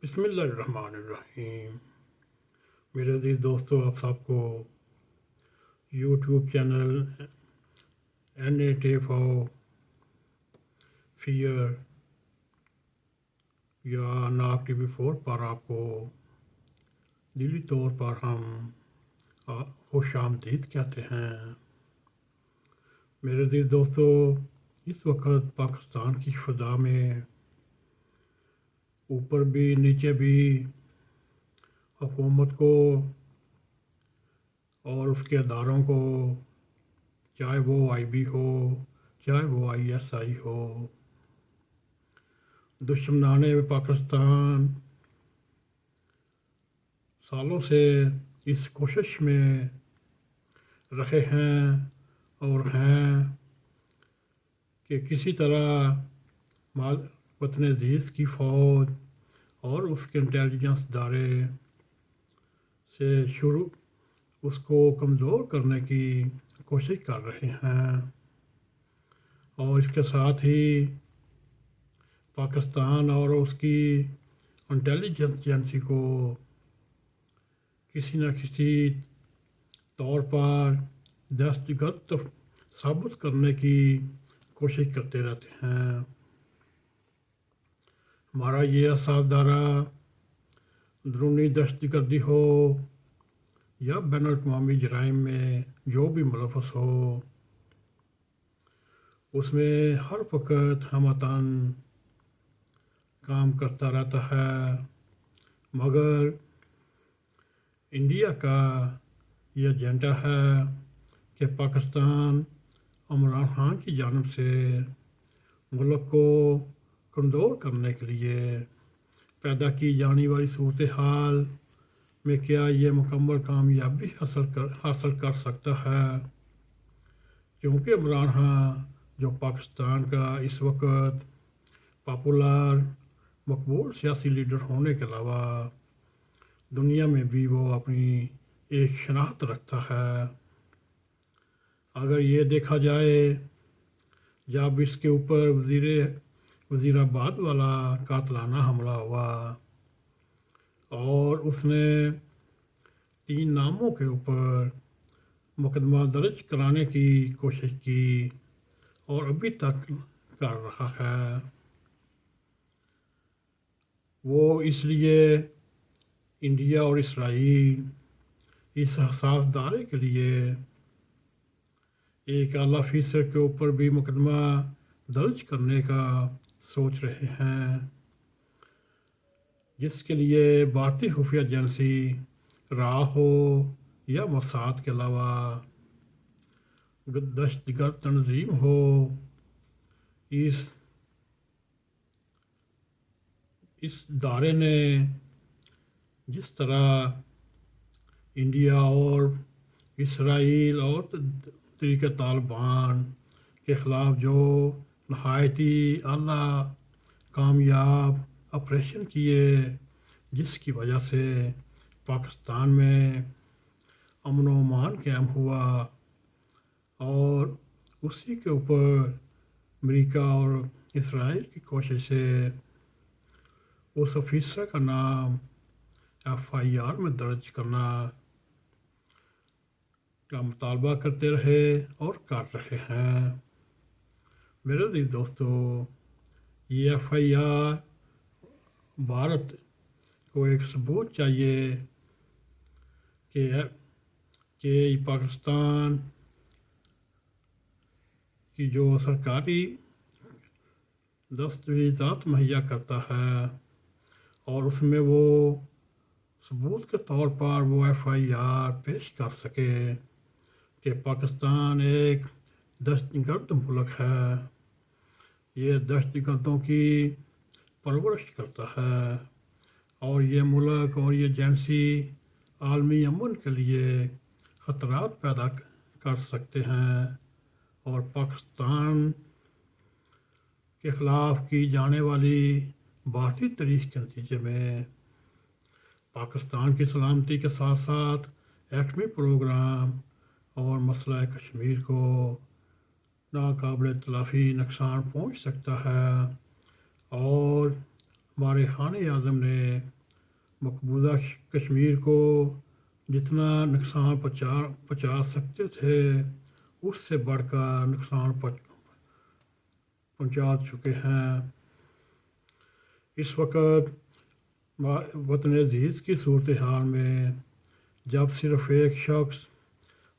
بسم اللہ الرحمن الرحیم۔ میرے عزیز دوستو، آپ سب کو یوٹیوب چینل N.a.q فیئر یا N.a.q پر آپ کو دلی طور پر ہم خوش آمدید کہتے ہیں۔ میرے عزیز دوستو، اس وقت پاکستان کی فضا میں اوپر بھی نیچے بھی حکومت کو اور اس کے اداروں کو، چاہے وہ IB ہو چاہے وہ ISI ہو، دشمنان پاکستان سالوں سے اس کوشش میں رہے ہیں اور ہیں کہ کسی طرح وطن عزیز کی فوج اور اس کے انٹیلیجنس ادارے سے اس کو کمزور کرنے کی کوشش کر رہے ہیں، اور اس کے ساتھ ہی پاکستان اور اس کی انٹیلیجنس ایجنسی کو کسی نہ کسی طور پر دہشت گرد ثابت کرنے کی کوشش کرتے رہتے ہیں۔ ہمارا یہ احساس دارہ اندرونی دہشت گردی ہو یا بین الاقوامی جرائم میں جو بھی ملوث ہو، اس میں ہر وقت ہمتاً کام کرتا رہتا ہے، مگر انڈیا کا یہ ایجنڈا ہے کہ پاکستان عمران خان کی جانب سے ملک کو کمزور کرنے کے لیے پیدا کی جانے والی صورتحال میں کیا یہ مکمل کامیابی حاصل کر سکتا ہے، کیونکہ عمران خان جو پاکستان کا اس وقت پاپولر مقبول سیاسی لیڈر ہونے کے علاوہ دنیا میں بھی وہ اپنی ایک شناخت رکھتا ہے۔ اگر یہ دیکھا جائے، جب اس کے اوپر وزیر آباد والا قاتلانہ حملہ ہوا اور اس نے 3 ناموں کے اوپر مقدمہ درج کرانے کی کوشش کی اور ابھی تک کر رہا ہے، وہ اس لیے انڈیا اور اسرائیل اس حساس دارے کے لیے ایک اعلیٰ افسر کے اوپر بھی مقدمہ درج کرنے کا سوچ رہے ہیں، جس کے لیے بھارتی خفیہ ایجنسی را ہو یا موساد کے علاوہ دہشت گرد تنظیم ہو، اس ادارے نے جس طرح انڈیا اور اسرائیل اور طریقہ طالبان کے خلاف جو نہایتی اعلیٰ کامیاب آپریشن کیے، جس کی وجہ سے پاکستان میں امن و امان قائم ہوا، اور اسی کے اوپر امریکہ اور اسرائیل کی کوشش سے اس افسر کا نام FIR میں درج کرنا کا مطالبہ کرتے رہے اور کر رہے ہیں۔ میرے عزیز دوستو، یہ FIR بھارت کو ایک ثبوت چاہیے کہ پاکستان کی جو سرکاری دستاویزات مہیا کرتا ہے اور اس میں وہ ثبوت کے طور پر وہ FIR پیش کر سکے کہ پاکستان ایک دہشت گرد ملک ہے، یہ دہشت گردوں کی پرورش کرتا ہے، اور یہ ملک اور یہ ایجنسی عالمی امن کے لیے خطرات پیدا کر سکتے ہیں، اور پاکستان کے خلاف کی جانے والی بھارتی تاریخ کے نتیجے میں پاکستان کی سلامتی کے ساتھ ساتھ ایٹمی پروگرام اور مسئلہ کشمیر کو ناقابل تلافی نقصان پہنچ سکتا ہے، اور ہمارے ہمارے خانِ اعظم نے مقبوضہ کشمیر کو جتنا نقصان پہنچا سکتے تھے اس سے بڑھ کر نقصان پہنچا چکے ہیں۔ اس وقت وطن عزیز کی صورتحال میں جب صرف ایک شخص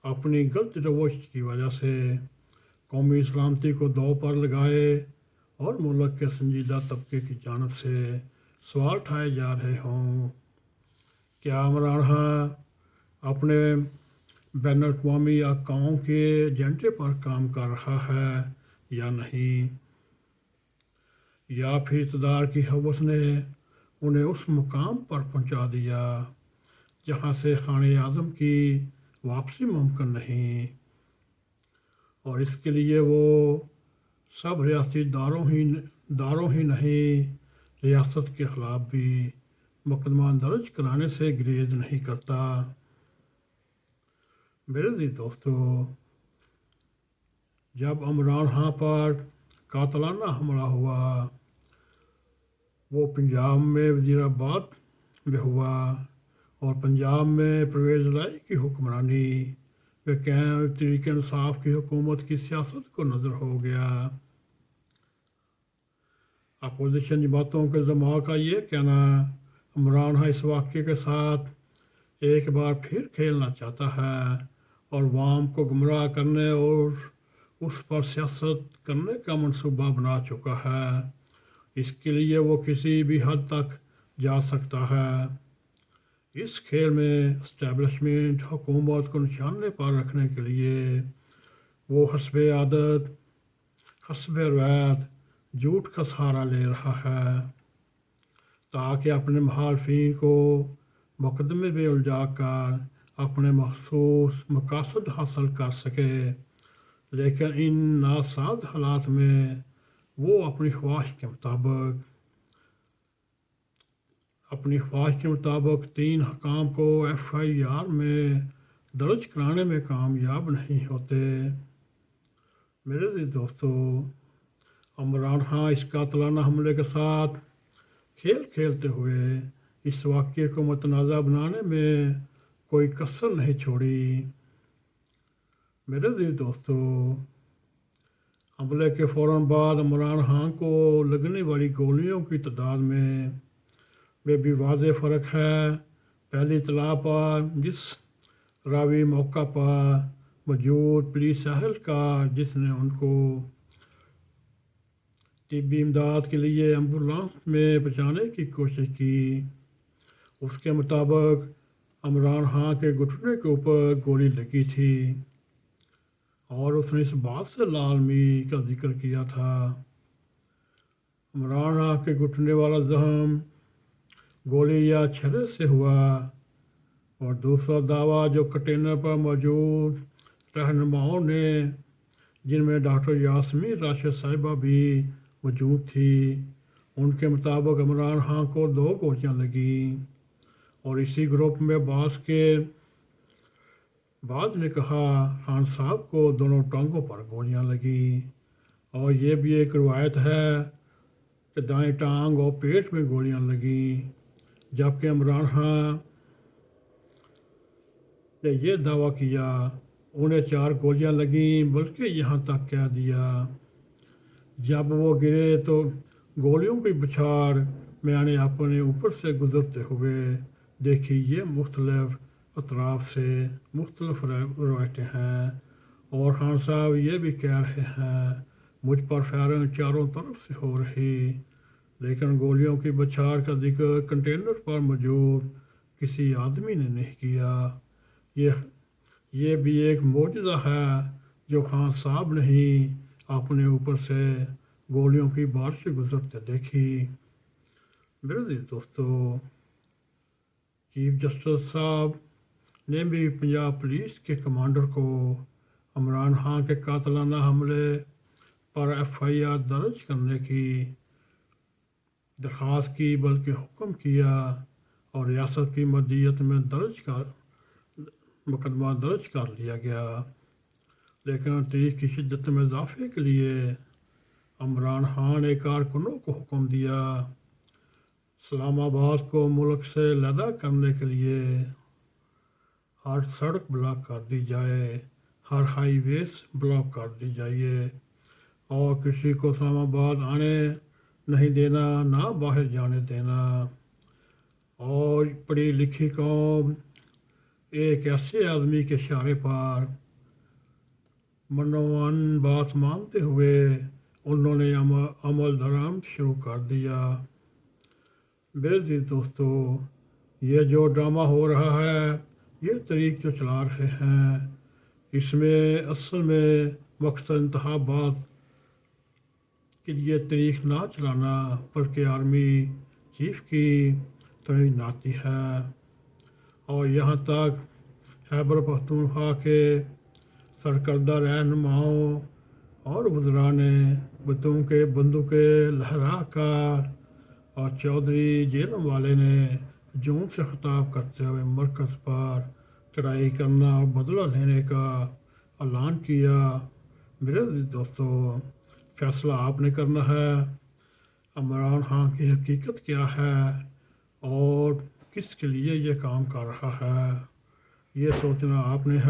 اپنی غلط روش کی وجہ سے قومی سلامتی کو داؤ پر لگائے اور ملک کے سنجیدہ طبقے کی جانب سے سوال اٹھائے جا رہے ہوں، کیا عمران خان اپنے بین الاقوامی احکام کے ایجنڈے پر کام کر رہا ہے یا نہیں، یا پھر اقتدار کی ہوس نے انہیں اس مقام پر پہنچا دیا جہاں سے خانِ اعظم کی واپسی ممکن نہیں، اور اس کے لیے وہ سب ریاستی داروں ہی نہیں ریاست کے خلاف بھی مقدمہ درج کرانے سے گریز نہیں کرتا۔ میرے عزیز دوستو، جب عمران خان پر قاتلانہ حملہ ہوا وہ پنجاب میں وزیر آباد میں ہوا اور پنجاب میں پرویز الہی کی حکمرانی میں قائم تحریک انصاف کی حکومت کی سیاست کو نظر ہو گیا۔ اپوزیشن جماعتوں کے زعماء کا یہ کہنا عمران خان اس واقعے کے ساتھ ایک بار پھر کھیلنا چاہتا ہے اور عوام کو گمراہ کرنے اور اس پر سیاست کرنے کا منصوبہ بنا چکا ہے، اس کے لیے وہ کسی بھی حد تک جا سکتا ہے۔ اس کھیل میں اسٹیبلشمنٹ حکومت کو نشانے پر رکھنے کے لیے وہ حسب عادت حسب روایت جھوٹ کا سہارا لے رہا ہے تاکہ اپنے مخالفین کو مقدمے میں الجھا کر اپنے مخصوص مقاصد حاصل کر سکے، لیکن ان ناساز حالات میں وہ اپنی خواہش کے مطابق 3 حکام کو FIR میں درج کرانے میں کامیاب نہیں ہوتے۔ میرے عزیز دوستو، عمران خان اس قاتلانہ حملے کے ساتھ کھیل کھیلتے ہوئے اس واقعے کو متنازع بنانے میں کوئی کسر نہیں چھوڑی۔ میرے عزیز دوستو، حملے کے فوراً بعد عمران خان کو لگنے والی گولیوں کی تعداد میں بھی واضح فرق ہے۔ پہلی اطلاع پر جس راوی موقع پر موجود پولیس اہلکار جس نے ان کو طبی امداد کے لیے ایمبولانس میں پہنچانے کی کوشش کی، اس کے مطابق عمران خان کے گھٹنے کے اوپر گولی لگی تھی اور اس نے اس بات سے لالمی کا ذکر کیا تھا۔ عمران خان کے گھٹنے والا زخم گولی یا چھرے سے ہوا، اور دوسرا دعویٰ جو کنٹینر پر موجود رہنماؤں نے جن میں ڈاکٹر یاسمین راشد صاحبہ بھی موجود تھی، ان کے مطابق عمران خان کو 2 گولیاں لگیں، اور اسی گروپ میں بعض نے کہا خان صاحب کو دونوں ٹانگوں پر گولیاں لگیں، اور یہ بھی ایک روایت ہے کہ دائیں ٹانگ اور پیٹ میں گولیاں لگیں، جبکہ عمران خان نے یہ دعویٰ کیا انہیں 4 گولیاں لگیں، بلکہ یہاں تک کہہ دیا جب وہ گرے تو گولیوں کی بچھاڑ میں نے اپنے اوپر سے گزرتے ہوئے دیکھی۔ یہ مختلف اطراف سے مختلف روایتیں ہیں، اور خان صاحب یہ بھی کہہ رہے ہیں مجھ پر فائرنگ چاروں طرف سے ہو رہی، لیکن گولیوں کی بچھاڑ کا ذکر کنٹینر پر موجود کسی آدمی نے نہیں کیا۔ یہ بھی ایک معجزہ ہے جو خان صاحب نہیں اپنے اوپر سے گولیوں کی بارش گزرتے دیکھی۔ میرے عزیز دوستو، چیف جسٹس صاحب نے بھی پنجاب پولیس کے کمانڈر کو عمران خان کے قاتلانہ حملے پر FIR درج کرنے کی درخواست کی، بلکہ حکم کیا اور ریاست کی مدیریت میں مقدمہ درج کر لیا گیا، لیکن تحریک کی شدت میں اضافے کے لیے عمران خان نے کارکنوں کو حکم دیا اسلام آباد کو ملک سے علیحدہ کرنے کے لیے ہر سڑک بلاک کر دی جائے، ہر ہائی ویز بلاک کر دی جائے، اور کسی کو اسلام آباد آنے نہیں دینا، نہ باہر جانے دینا۔ اور پڑھی لکھی قوم ایک ایسے آدمی کے اشارے پر منوان بات مانتے ہوئے انہوں نے عمل درآمد شروع کر دیا۔ میرے عزیز دوستو، یہ جو ڈرامہ ہو رہا ہے، یہ طریق جو چلا رہے ہیں، اس میں اصل میں مقصد انتخابات کے لیے طریق نہ چلانا بلکہ آرمی چیف کی تعیناتی ہے۔ اور یہاں تک خیبر پختونخوا کے سرکردہ رہنماؤں اور وزراء نے بندوقیں لہرا کر اور چودھری جیلم والے نے ہجوم سے خطاب کرتے ہوئے مرکز پر چڑھائی کرنا اور بدلہ لینے کا اعلان کیا۔ میرے دوستو، فیصلہ آپ نے کرنا ہے، عمران خان کی حقیقت کیا ہے اور کس کے لیے یہ کام کر رہا ہے، یہ سوچنا آپ نے ہے۔